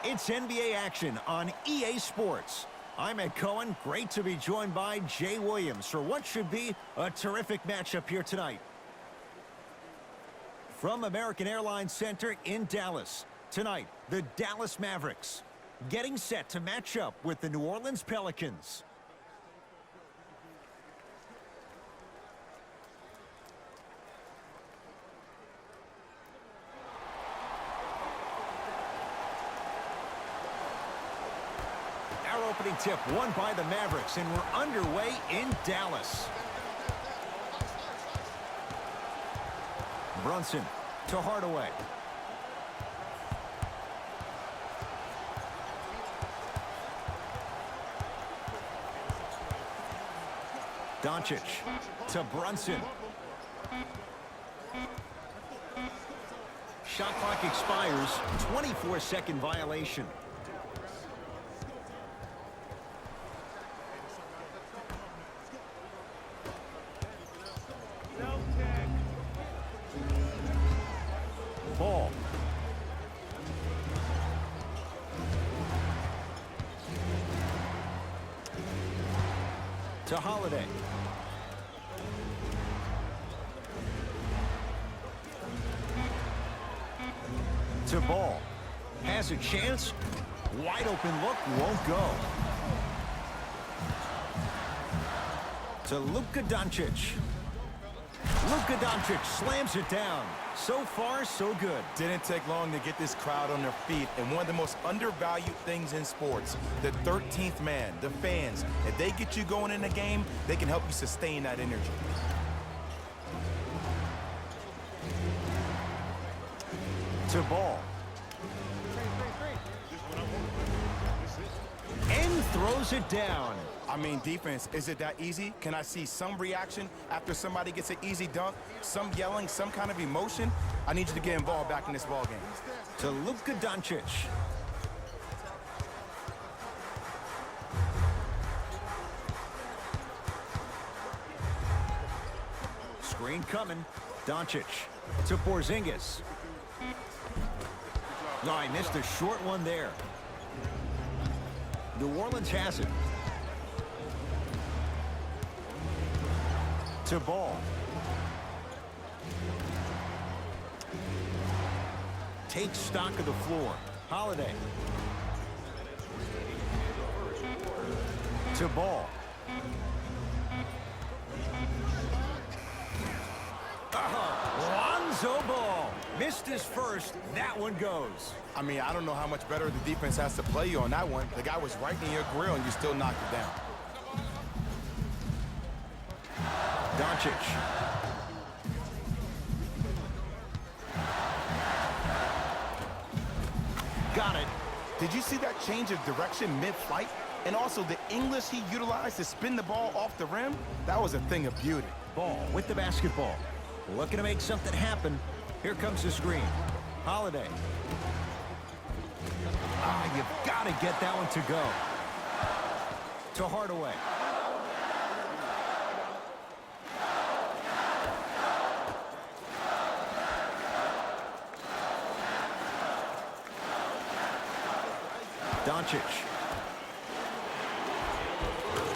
It's NBA action on EA Sports. I'm Ed Cohen. Great to be joined by Jay Williams for what should be a terrific matchup here tonight. From American Airlines Center in Dallas, tonight, the Dallas Mavericks getting set to match up with the New Orleans Pelicans. Our opening tip won by the Mavericks, and we're underway in Dallas. Brunson to Hardaway. Doncic to Brunson. Shot clock expires. 24-second violation. Ball. To Holiday. To Ball. Has a chance. Wide open look. Won't go. To Luka Doncic. Luka Doncic slams it down. So far, so good. Didn't take long to get this crowd on their feet. And one of the most undervalued things in sports, the 13th man, the fans. If they get you going in the game, they can help you sustain that energy. To Ball. And throws it down. I mean, defense, is it that easy? Can I see some reaction after somebody gets an easy dunk? Some yelling, some kind of emotion? I need you to get involved back in this ball game. To Luka Doncic. Screen coming. Doncic to Porzingis. No, I missed a short one there. New Orleans has it. To Ball. Takes stock of the floor. Holiday. To Ball. Lonzo Ball. Missed his first. That one goes. I mean, I don't know how much better the defense has to play you on that one. The guy was right in your grill, and you still knocked it down. Doncic. Got it. Did you see that change of direction mid-flight? And also the English he utilized to spin the ball off the rim? That was a thing of beauty. Ball with the basketball. Looking to make something happen. Here comes the screen. Holiday. You've got to get that one to go. To Hardaway. Doncic.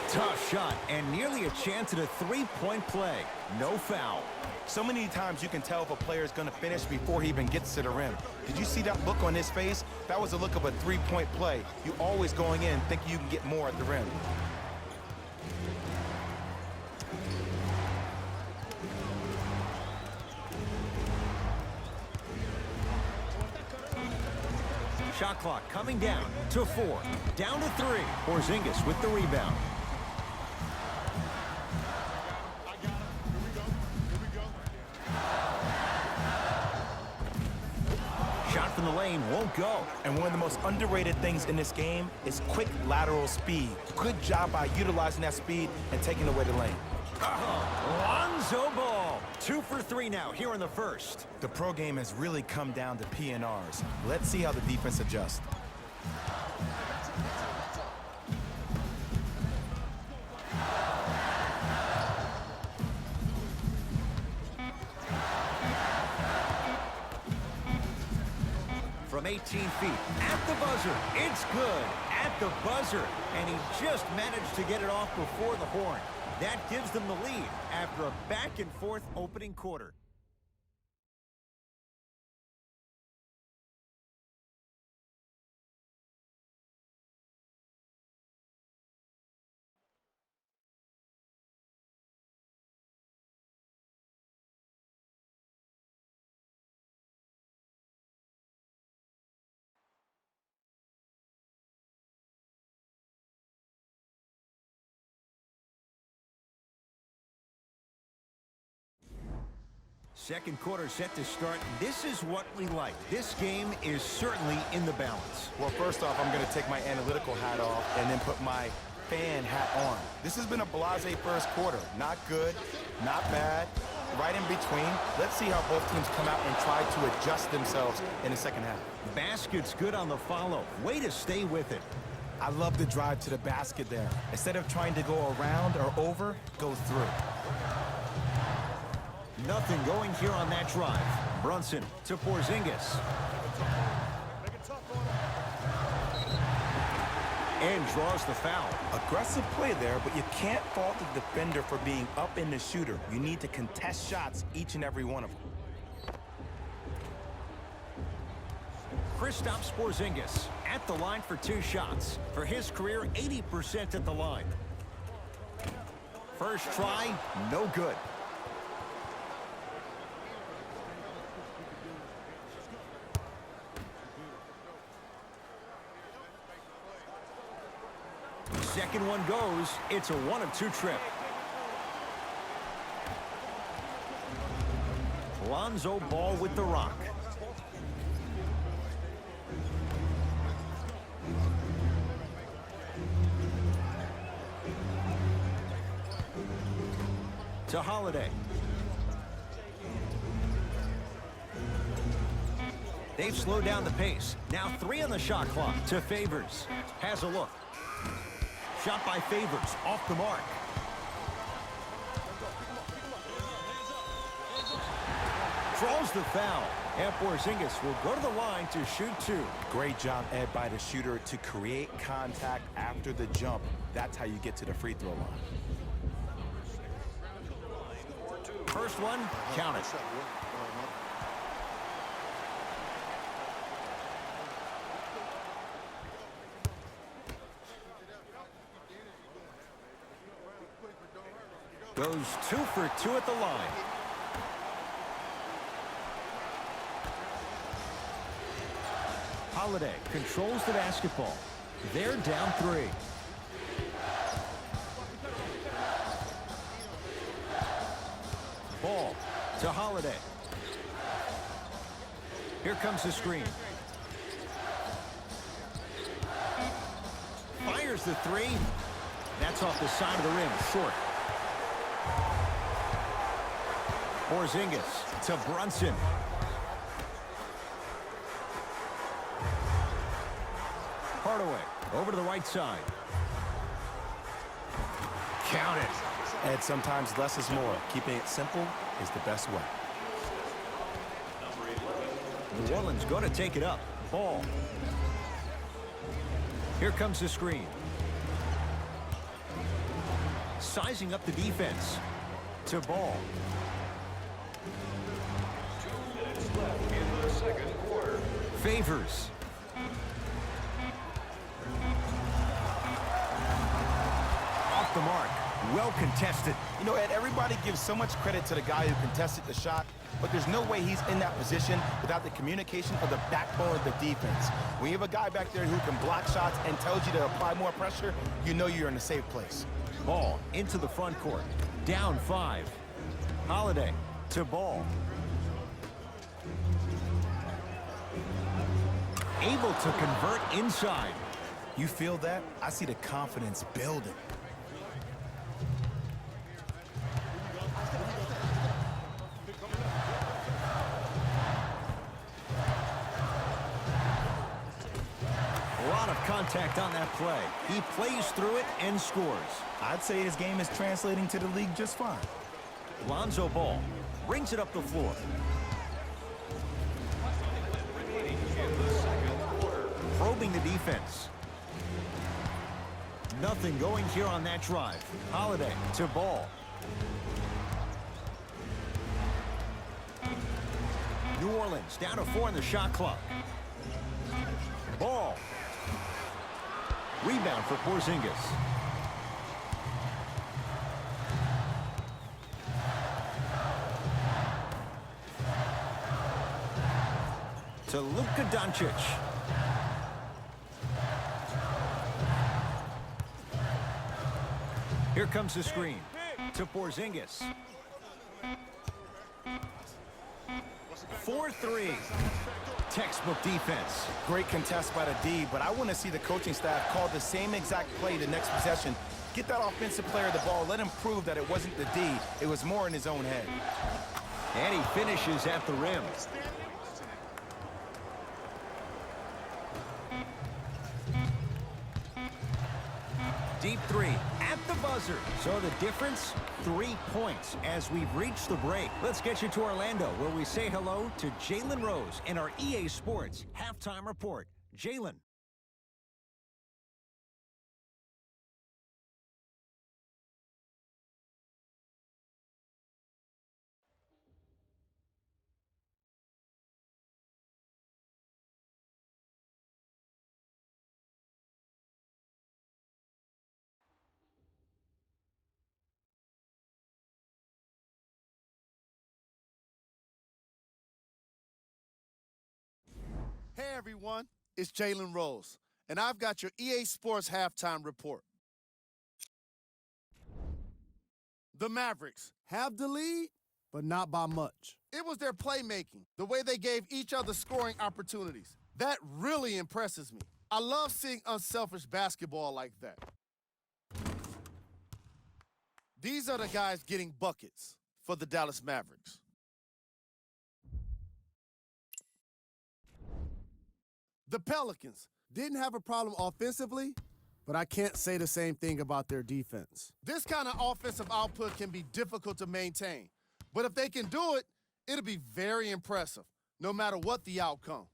Tough shot and nearly a chance at a three-point play. No foul. So many times you can tell if a player is going to finish before he even gets to the rim. Did you see that look on his face? That was a look of a three-point play. You always going in thinking you can get more at the rim. Shot clock coming down to 4. Down to 3. Porzingis with the rebound. Shot from the lane won't go. And one of the most underrated things in this game is quick lateral speed. Good job by utilizing that speed and taking away the lane. Lonzo Ball. 2 for 3 now here in the first. The pro game has really come down to PNRs. Let's see how the defense adjusts. from 18 feet. At the buzzer. It's good. At the buzzer. And he just managed to get it off before the horn. That gives them the lead after a back-and-forth opening quarter. Second quarter set to start. This is what we like. This game is certainly in the balance. Well, first off, I'm going to take my analytical hat off and then put my fan hat on. This has been a blasé first quarter. Not good, not bad, right in between. Let's see how both teams come out and try to adjust themselves in the second half. Basket's good on the follow. Way to stay with it. I love the drive to the basket there. Instead of trying to go around or over, go through. Nothing going here on that drive. Brunson to Porzingis. And draws the foul. Aggressive play there, but you can't fault the defender for being up in the shooter. You need to contest shots, each and every one of them. Kristaps Porzingis at the line for 2 shots. For his career, 80% at the line. First try, no good. Second one goes. It's a 1 of 2 trip. Lonzo Ball with the rock. To Holiday. They've slowed down the pace. Now 3 on the shot clock. To Favors. Has a look. Shot by Favors, off the mark. Draws the foul. And Porzingis will go to the line to shoot 2. Great job, Ed, by the shooter to create contact after the jump. That's how you get to the free throw line. First one, count it. Goes 2 for 2 at the line. Holiday controls the basketball. They're down 3. Ball to Holiday. Here comes the screen. Fires the 3. That's off the side of the rim, short. Porzingis to Brunson. Hardaway over to the right side. Count it. Ed, sometimes less is more. Keeping it simple is the best way. New Orleans going to take it up. Ball. Here comes the screen. Sizing up the defense. To Ball. 2 minutes left in the second quarter. Favors. Off the mark. Well contested. You know, Ed, everybody gives so much credit to the guy who contested the shot, but there's no way he's in that position without the communication of the backbone of the defense. When you have a guy back there who can block shots and tells you to apply more pressure, you know you're in a safe place. Ball into the front court. Down 5. Holiday to Ball. Able to convert inside. You feel that? I see the confidence building. A lot of contact on that play. He plays through it and scores. I'd say his game is translating to the league just fine. Lonzo Ball brings it up the floor. Remaining in the second defense. Nothing going here on that drive. Holiday to ball. New Orleans down to 4 in the shot clock. Ball. Rebound for Porzingis. To Luka Doncic. Here comes the screen to Porzingis. 4-3. Textbook defense. Great contest by the D, but I want to see the coaching staff call the same exact play the next possession. Get that offensive player the ball. Let him prove that it wasn't the D. It was more in his own head. And he finishes at the rim. Deep three at the buzzer. So the difference, 3 points as we've reached the break. Let's get you to Orlando, where we say hello to Jalen Rose in our EA Sports halftime report. Jalen. Hey everyone, it's Jalen Rose, and I've got your EA Sports halftime report. The Mavericks have the lead, but not by much. It was their playmaking, the way they gave each other scoring opportunities. That really impresses me. I love seeing unselfish basketball like that. These are the guys getting buckets for the Dallas Mavericks. The Pelicans didn't have a problem offensively, but I can't say the same thing about their defense. This kind of offensive output can be difficult to maintain, but if they can do it, it'll be very impressive, no matter what the outcome.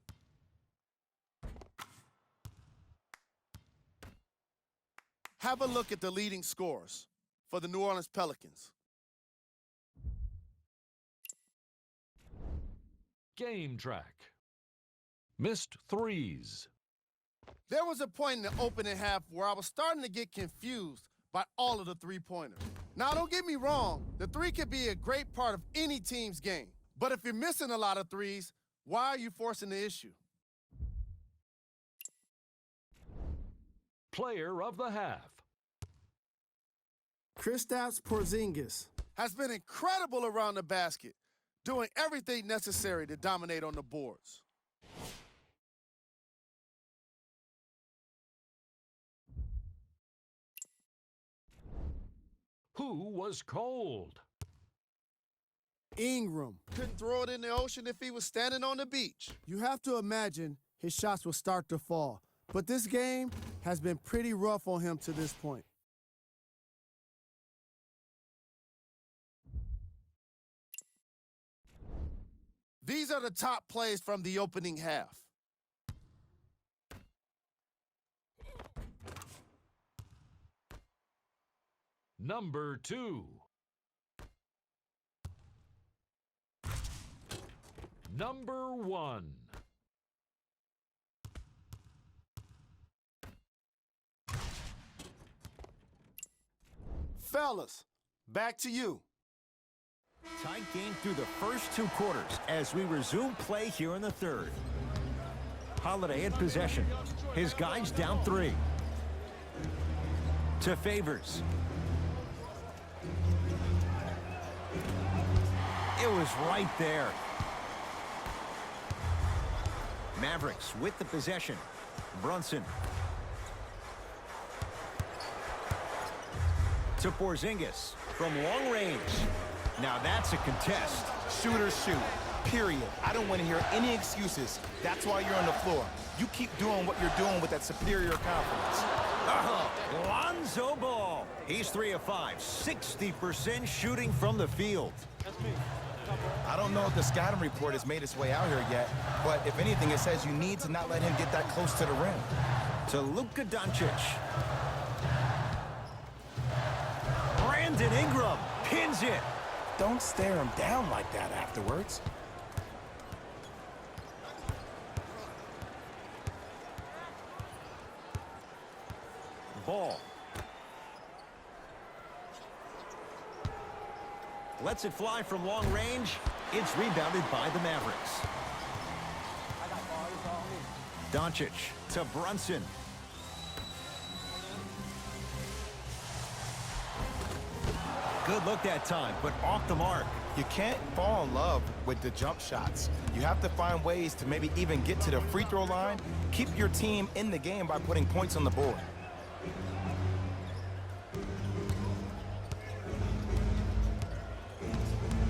Have a look at the leading scorers for the New Orleans Pelicans. Game track. Missed threes. There was a point in the opening half where I was starting to get confused by all of the three-pointers. Now, don't get me wrong, the three can be a great part of any team's game. But if you're missing a lot of threes, why are you forcing the issue? Player of the half. Kristaps Porzingis has been incredible around the basket, doing everything necessary to dominate on the boards. Who was cold? Ingram couldn't throw it in the ocean if he was standing on the beach. You have to imagine his shots will start to fall, but this game has been pretty rough on him to this point. These are the top plays from the opening half. Number 2. Number 1. Fellas, back to you. Tight game through the first 2 quarters as we resume play here in the third. Holiday in possession. His guys down 3. To Favors. It was right there. Mavericks with the possession. Brunson. To Porzingis from long range. Now that's a contest. Shooters shoot, period. I don't want to hear any excuses. That's why you're on the floor. You keep doing what you're doing with that superior confidence. Lonzo Ball. He's 3 of 5, 60% shooting from the field. That's me. I don't know if the scouting report has made its way out here yet, but if anything, it says you need to not let him get that close to the rim. To Luka Doncic. Brandon Ingram pins it. Don't stare him down like that afterwards. Ball. Lets it fly from long range. It's rebounded by the Mavericks. Doncic to Brunson. Good look that time, but off the mark. You can't fall in love with the jump shots. You have to find ways to maybe even get to the free throw line. Keep your team in the game by putting points on the board.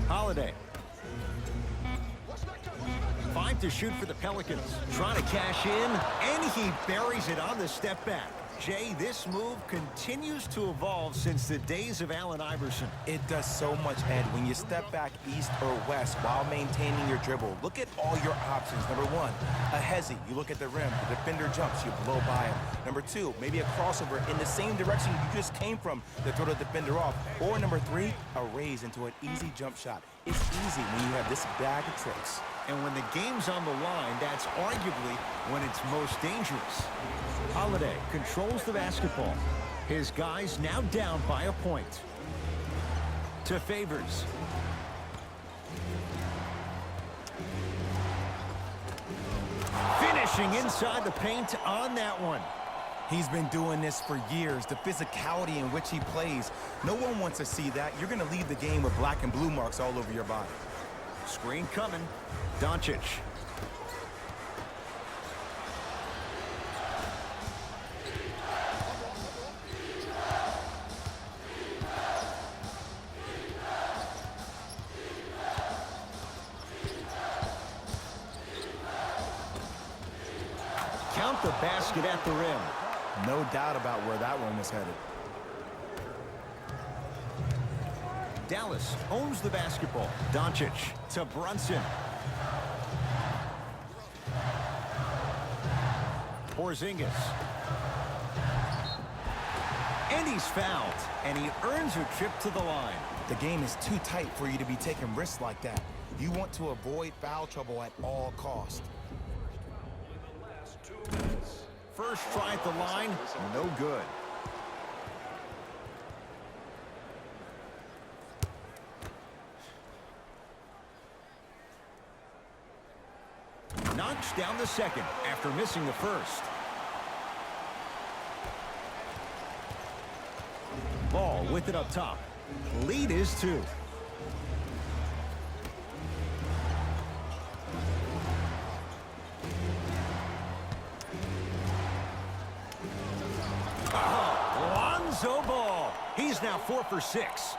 Holiday. 5 to shoot for the Pelicans. Trying to cash in, and he buries it on the step back. Jay, this move continues to evolve since the days of Allen Iverson. It does so much, Ed, when you step back east or west while maintaining your dribble. Look at all your options. Number one, a hezzy. You look at the rim. The defender jumps. You blow by him. Number two, maybe a crossover in the same direction you just came from to throw the defender off. Or number three, a raise into an easy jump shot. It's easy when you have this bag of tricks. And when the game's on the line, that's arguably when it's most dangerous. Holiday controls the basketball. His guys now down by a point. To Favors. Finishing inside the paint on that one. He's been doing this for years. The physicality in which he plays. No one wants to see that. You're going to leave the game with black and blue marks all over your body. Screen coming. Doncic. Count the basket at the rim. No doubt about where that one was headed. Dallas owns the basketball. Doncic to Brunson. Porzingis. And he's fouled. And he earns a trip to the line. The game is too tight for you to be taking risks like that. You want to avoid foul trouble at all costs. First try at the line, no good. Knocks down the second after missing the first. Ball with it up top. Lead is 2. Lonzo Ball. He's now 4 for 6.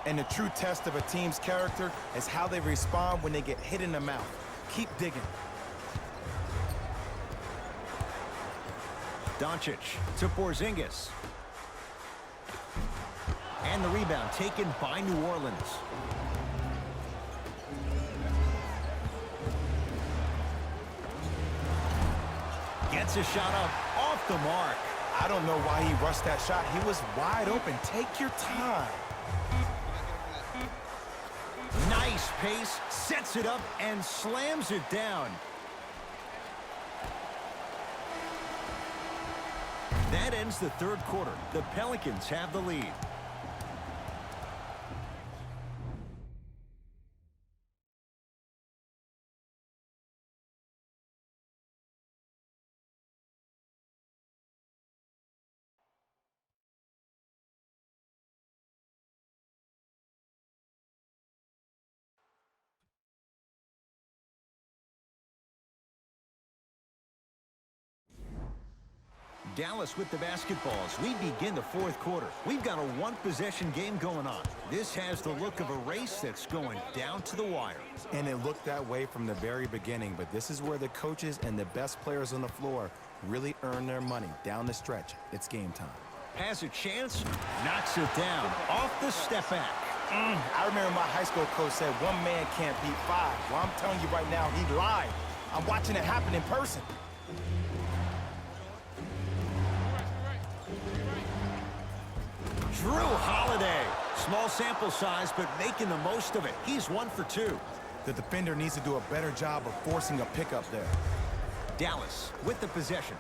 And the true test of a team's character is how they respond when they get hit in the mouth. Keep digging. Doncic to Porzingis. And the rebound taken by New Orleans. Gets a shot up off the mark. I don't know why he rushed that shot. He was wide open. Take your time. Nice pace, sets it up, and slams it down. That ends the third quarter. The Pelicans have the lead. Dallas with the basketballs. We begin the fourth quarter. We've got a one-possession game going on. This has the look of a race that's going down to the wire. And it looked that way from the very beginning, but this is where the coaches and the best players on the floor really earn their money. Down the stretch, it's game time. Has a chance, knocks it down, off the step back. I remember my high school coach said one man can't beat five. Well, I'm telling you right now, he lied. I'm watching it happen in person. Drew Holiday. Small sample size, but making the most of it. He's 1 for 2. The defender needs to do a better job of forcing a pickup there. Dallas with the possession.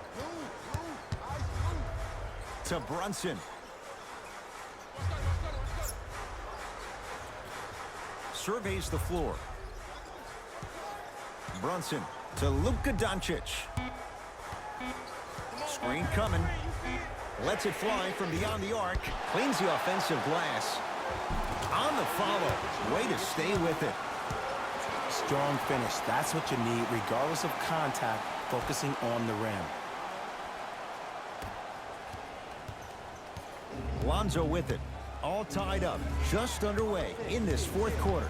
To Brunson. Surveys the floor. Brunson to Luka Doncic. Screen coming. Lets it fly from beyond the arc. Cleans the offensive glass. On the follow. Way to stay with it. Strong finish. That's what you need, regardless of contact, focusing on the rim. Lonzo with it. All tied up. Just underway in this fourth quarter.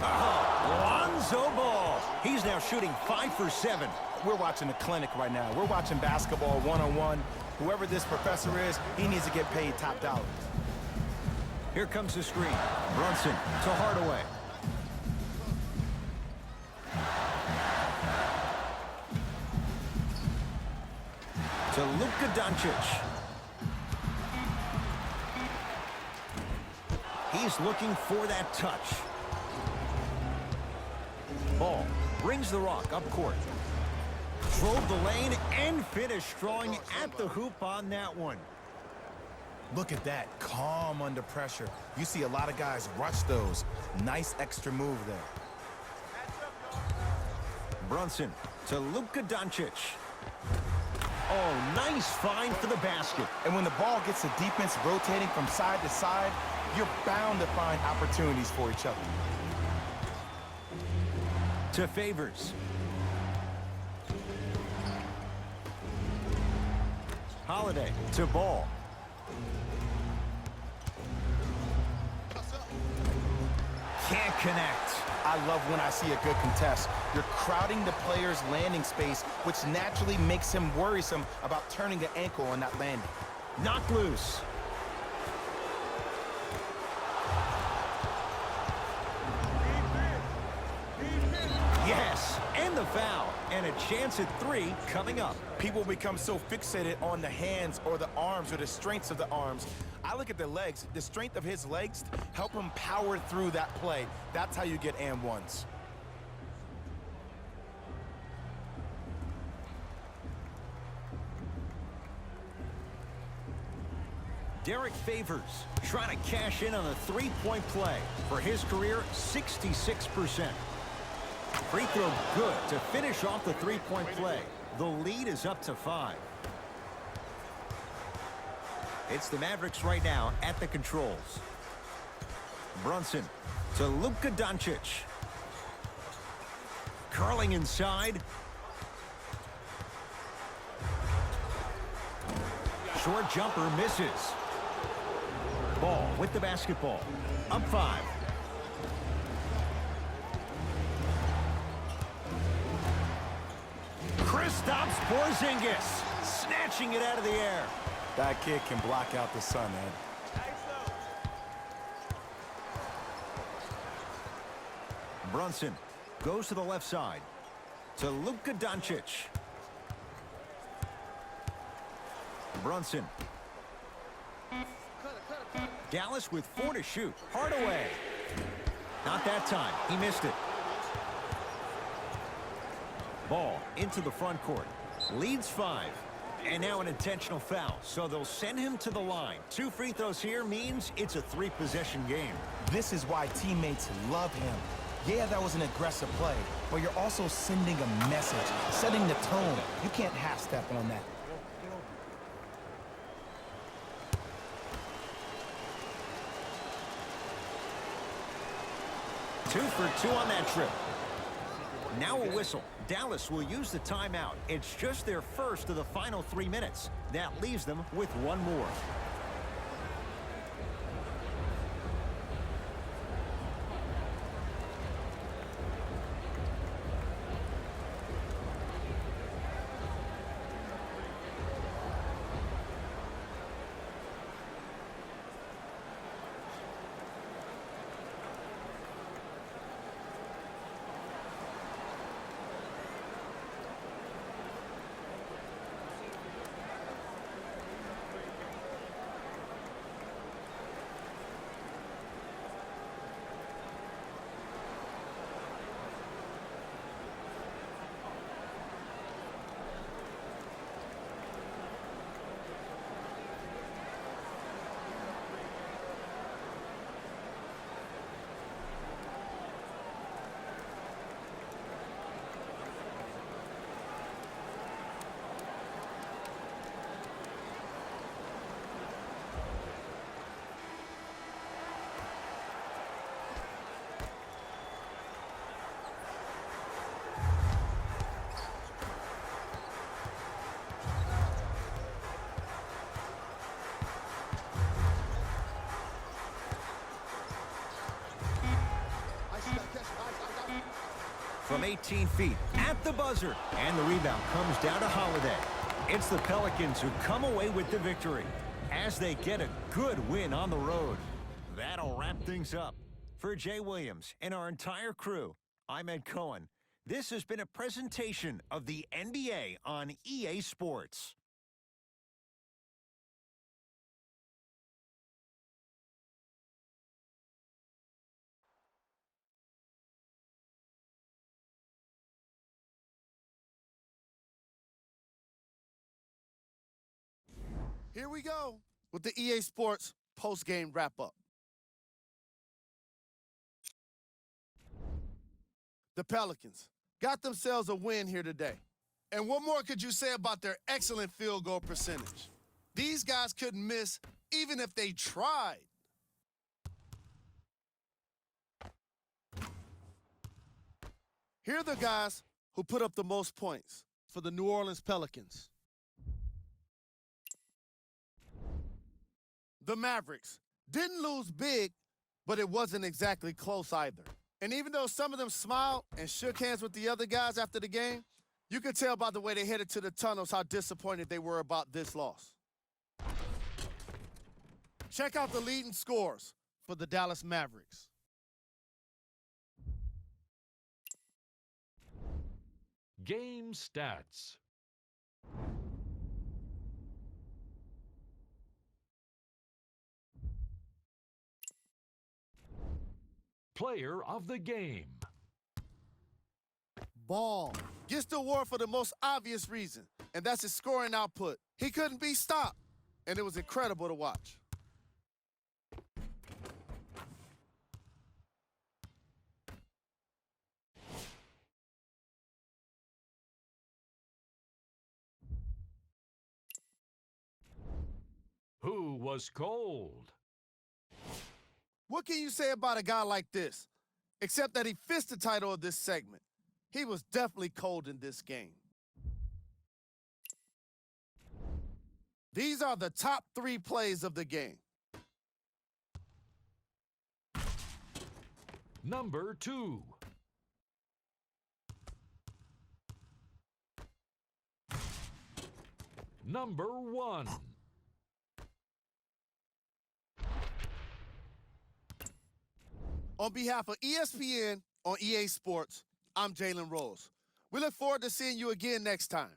Lonzo Ball. He's now shooting 5 for 7. We're watching a clinic right now. We're watching basketball one-on-one. Whoever this professor is, he needs to get paid top dollar. Here comes the screen. Brunson to Hardaway. To Luka Doncic. He's looking for that touch. Ball brings the rock up court. Drove the lane and finished strong at the hoop on that one. Look at that. Calm under pressure. You see a lot of guys rush those. Nice extra move there. Brunson to Luka Doncic. Oh, nice find for the basket. And when the ball gets the defense rotating from side to side, you're bound to find opportunities for each other. To Favors. Holiday to Ball. Can't connect. I love when I see a good contest. You're crowding the player's landing space, which naturally makes him worrisome about turning an ankle on that landing. Knocked loose. Yes, and the foul. And a chance at 3 coming up. People become so fixated on the hands or the arms or the strengths of the arms. I look at the legs. The strength of his legs help him power through that play. That's how you get and ones. Derek Favors trying to cash in on a three-point play. For his career, 66%. Free throw good to finish off the three-point play. The lead is up to 5. It's the Mavericks right now at the controls. Brunson to Luka Doncic. Curling inside. Short jumper misses. Ball with the basketball. Up 5. Kristaps Porzingis snatching it out of the air. That kid can block out the sun, man. Brunson goes to the left side to Luka Doncic. Brunson. Dallas with 4 to shoot. Hardaway. Not that time. He missed it. Ball into the front court. Leads 5. And now an intentional foul. So they'll send him to the line. 2 free throws here means it's a 3-possession game. This is why teammates love him. Yeah, that was an aggressive play, but you're also sending a message, setting the tone. You can't half-step on that. Two for 2 on that trip. Now a whistle. Dallas will use the timeout. It's just their first of the final 3 minutes. That leaves them with 1 more. from 18 feet at the buzzer. And the rebound comes down to Holiday. It's the Pelicans who come away with the victory as they get a good win on the road. That'll wrap things up. For Jay Williams and our entire crew, I'm Ed Cohen. This has been a presentation of the NBA on EA Sports. Here we go with the EA Sports post-game wrap-up. The Pelicans got themselves a win here today. And what more could you say about their excellent field goal percentage? These guys couldn't miss even if they tried. Here are the guys who put up the most points for the New Orleans Pelicans. The Mavericks didn't lose big, but it wasn't exactly close either. And even though some of them smiled and shook hands with the other guys after the game, you could tell by the way they headed to the tunnels how disappointed they were about this loss. Check out the leading scores for the Dallas Mavericks. Game stats. Player of the game. Ball gets the award for the most obvious reason, and that's his scoring output. He couldn't be stopped, and it was incredible to watch. Who was cold? What can you say about a guy like this, except that he fits the title of this segment? He was definitely cold in this game. These are the top 3 plays of the game. Number 2. Number 1. On behalf of ESPN on EA Sports, I'm Jalen Rose. We look forward to seeing you again next time.